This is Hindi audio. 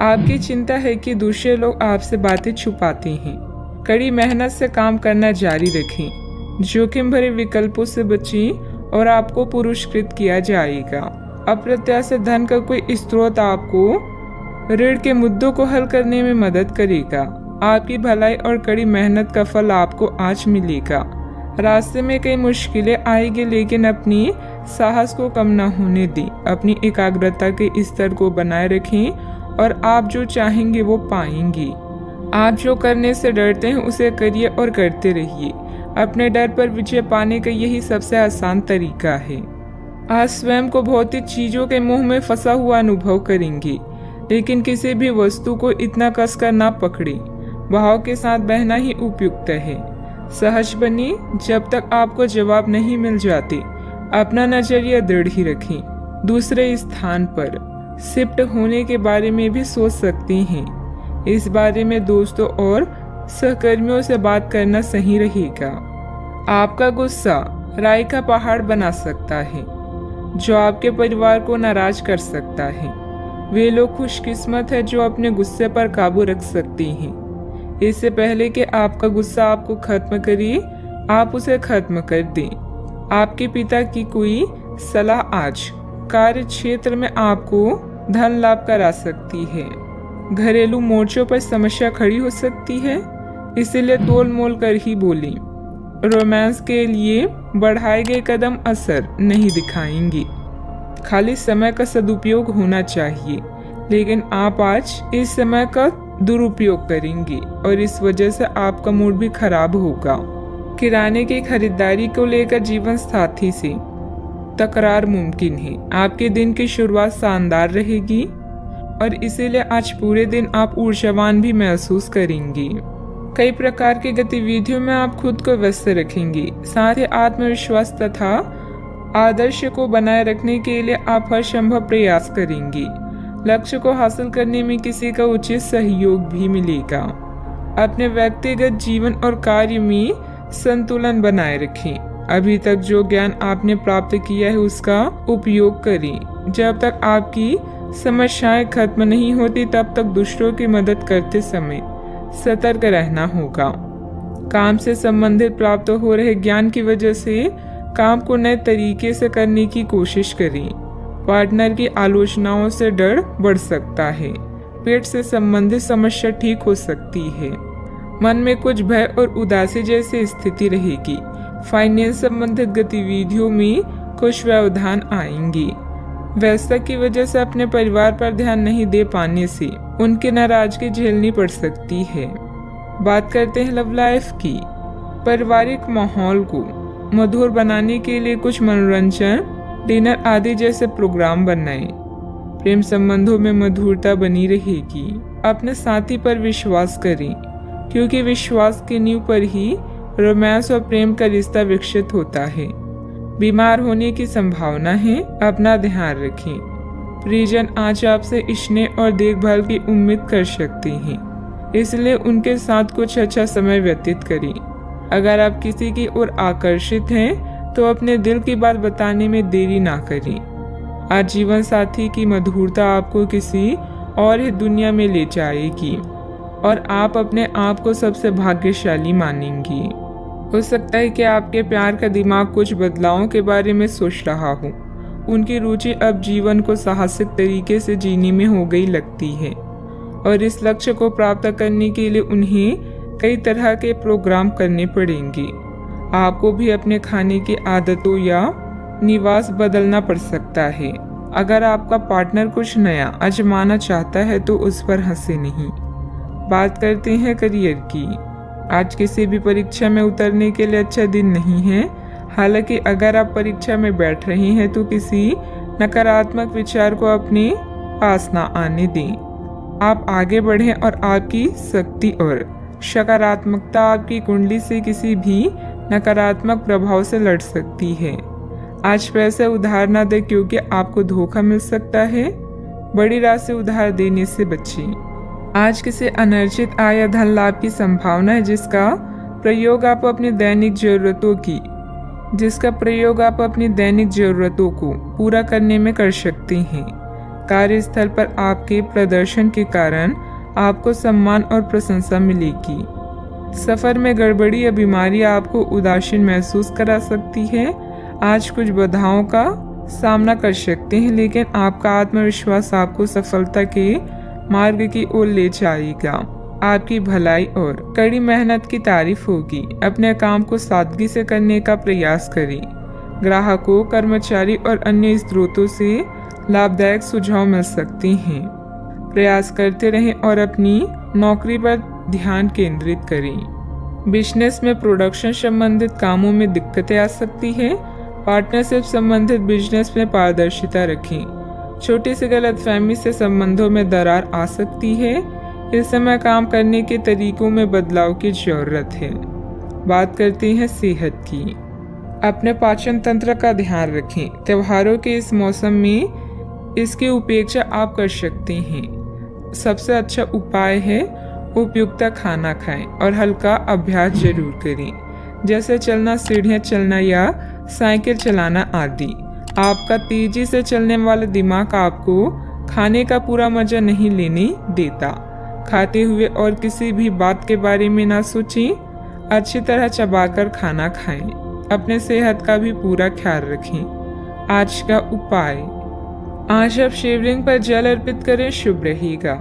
आपकी चिंता है कि दूसरे लोग आपसे बातें छुपाते हैं। कड़ी मेहनत से काम करना जारी रखें। जोखिम भरे विकल्पों से बचें और आपको पुरस्कृत किया जाएगा। अप्रत्याशित धन का कोई स्रोत आपको ऋण के मुद्दों को हल करने में मदद करेगा। आपकी भलाई और कड़ी मेहनत का फल आपको आज मिलेगा। रास्ते में कई मुश्किलें आएगी, लेकिन अपनी साहस को कम न होने दें। अपनी एकाग्रता के स्तर को बनाए रखें और आप जो चाहेंगे वो पाएंगे। आप जो करने से डरते हैं उसे करिए और करते रहिए। अपने डर पर विजय पाने का यही सबसे आसान तरीका है। आज स्वयं को भौतिक चीजों के मोह में फंसा हुआ अनुभव करेंगे, लेकिन किसी भी वस्तु को इतना कसकर ना पकड़े। भाव के साथ बहना ही उपयुक्त है। सहज बनिए। जब तक आपको जवाब नहीं मिल जाते, अपना नजरिया दृढ़ ही रखें। दूसरे स्थान पर शिफ्ट होने के बारे में भी सोच सकते हैं। इस बारे में दोस्तों और सहकर्मियों से बात करना सही रहेगा। आपका गुस्सा राई का पहाड़ बना सकता है, जो आपके परिवार को नाराज कर सकता है। वे लोग खुशकिस्मत है जो अपने गुस्से पर काबू रख सकते हैं। इससे पहले कि आपका गुस्सा आपको खत्म करे, आप उसे खत्म कर दें। आपके पिता की कोई सलाह आज कार्य क्षेत्र में आपको धन लाभ करा सकती है। घरेलू मोर्चों पर समस्या खड़ी हो सकती है, इसीलिए तोल मोल कर ही बोलें। रोमांस के लिए बढ़ाए गए कदम असर नहीं दिखाएंगे। खाली समय का सदुपयोग होना चाहिए, लेकिन आप आज इस समय का दुरुपयोग करेंगे और इस वजह से आपका मूड भी खराब होगा। किराने की खरीदारी को लेकर जीवन साथी से तकरार मुमकिन है। आपके दिन की शुरुआत शानदार रहेगी और इसीलिए आज पूरे दिन आप ऊर्जावान भी महसूस करेंगे। कई प्रकार की गतिविधियों में आप खुद को व्यस्त रखेंगे। साथ ही आत्मविश्वास तथा आदर्श को बनाए रखने के लिए आप हर संभव प्रयास करेंगे। लक्ष्य को हासिल करने में किसी का उचित सहयोग भी मिलेगा। अपने व्यक्तिगत जीवन और कार्य में संतुलन बनाए रखें। अभी तक जो ज्ञान आपने प्राप्त किया है उसका उपयोग करें। जब तक आपकी समस्याएं खत्म नहीं होती, तब तक दूसरों की मदद करते समय सतर्क रहना होगा। काम से संबंधित प्राप्त हो रहे ज्ञान की वजह से काम को नए तरीके से करने की कोशिश करें। पार्टनर की आलोचनाओं से डर बढ़ सकता है। पेट से संबंधित समस्या ठीक हो सकती है। मन में कुछ भय और उदासी जैसी स्थिति रहेगी। फाइनेंस संबंधित गतिविधियों में कुछ व्यवधान आएंगे। व्यस्तता की वजह से अपने परिवार पर ध्यान नहीं दे पाने से उनकी नाराजगी झेलनी पड़ सकती है। बात करते हैं लव लाइफ की। पारिवारिक माहौल को मधुर बनाने के लिए कुछ मनोरंजन, डिनर आदि जैसे प्रोग्राम बनाएं। प्रेम संबंधों में मधुरता बनी रहेगी। अपने साथी पर विश्वास करें, क्योंकि विश्वास की नींव पर ही रोमांस और प्रेम का रिश्ता विकसित होता है। बीमार होने की संभावना है, अपना ध्यान रखें। परिजन आज आपसे स्नेह और देखभाल की उम्मीद कर सकते हैं, इसलिए उनके साथ कुछ अच्छा समय व्यतीत करें। अगर आप किसी की ओर आकर्षित हैं तो अपने दिल की बात बताने में देरी ना करें। आज जीवन साथी की मधुरता आपको किसी और ही दुनिया में ले जाएगी और आप अपने आप को सबसे भाग्यशाली मानेंगी। हो सकता है कि आपके प्यार का दिमाग कुछ बदलावों के बारे में सोच रहा हो। उनकी रुचि अब जीवन को साहसिक तरीके से जीने में हो गई लगती है और इस लक्ष्य को प्राप्त करने के लिए उन्हें कई तरह के प्रोग्राम करने पड़ेंगे। आपको भी अपने खाने की आदतों या निवास बदलना पड़ सकता है। अगर आपका पार्टनर कुछ नया आजमाना चाहता है तो उस पर हंसे नहीं। बात करते हैं करियर की। आज किसी भी परीक्षा में उतरने के लिए अच्छा दिन नहीं है। हालांकि अगर आप परीक्षा में बैठ रहे हैं तो किसी नकारात्मक विचार को अपने पास ना आने दें। आप आगे बढ़ें और आपकी शक्ति और सकारात्मकता आपकी कुंडली से किसी भी नकारात्मक प्रभाव से लड़ सकती है। आज पैसे उधार ना दें, क्योंकि आपको धोखा मिल सकता है। बड़ी राशि उधार देने से बचें। आज किसी अनर्जित आय या धन लाभ की संभावना है, जिसका प्रयोग आप अपनी दैनिक जरूरतों को पूरा करने में कर सकते हैं। कार्यस्थल पर आपके प्रदर्शन के कारण आपको सम्मान और प्रशंसा मिलेगी। सफर में गड़बड़ी या बीमारी आपको उदासीन महसूस करा सकती है। आज कुछ बाधाओं का सामना कर सकते हैं, लेकिन आपका आत्मविश्वास आपको सफलता के मार्ग की ओर ले जाएगा। आपकी भलाई और कड़ी मेहनत की तारीफ होगी। अपने काम को सादगी से करने का प्रयास करें। ग्राहकों, कर्मचारी और अन्य स्रोतों से लाभदायक सुझाव मिल सकते हैं। प्रयास करते रहें और अपनी नौकरी पर ध्यान केंद्रित करें। बिजनेस में प्रोडक्शन संबंधित कामों में दिक्कतें आ सकती हैं। पार्टनरशिप संबंधित बिजनेस में पारदर्शिता रखें। छोटी सी गलतफहमी से संबंधों में दरार आ सकती है। इस समय काम करने के तरीकों में बदलाव की जरूरत है। बात करते हैं सेहत की। अपने पाचन तंत्र का ध्यान रखें। त्योहारों के इस मौसम में इसकी उपेक्षा आप कर सकते हैं। सबसे अच्छा उपाय है उपयुक्त खाना खाएं और हल्का अभ्यास जरूर करें, जैसे चलना, सीढ़ियां चलना या साइकिल चलाना आदि। आपका तेजी से चलने वाला दिमाग आपको खाने का पूरा मजा नहीं लेने देता। खाते हुए और किसी भी बात के बारे में ना सोचें। अच्छी तरह चबाकर खाना खाएं। अपने सेहत का भी पूरा ख्याल रखें। आज का उपाय, आज आप शिवलिंग पर जल अर्पित करें, शुभ रहेगा।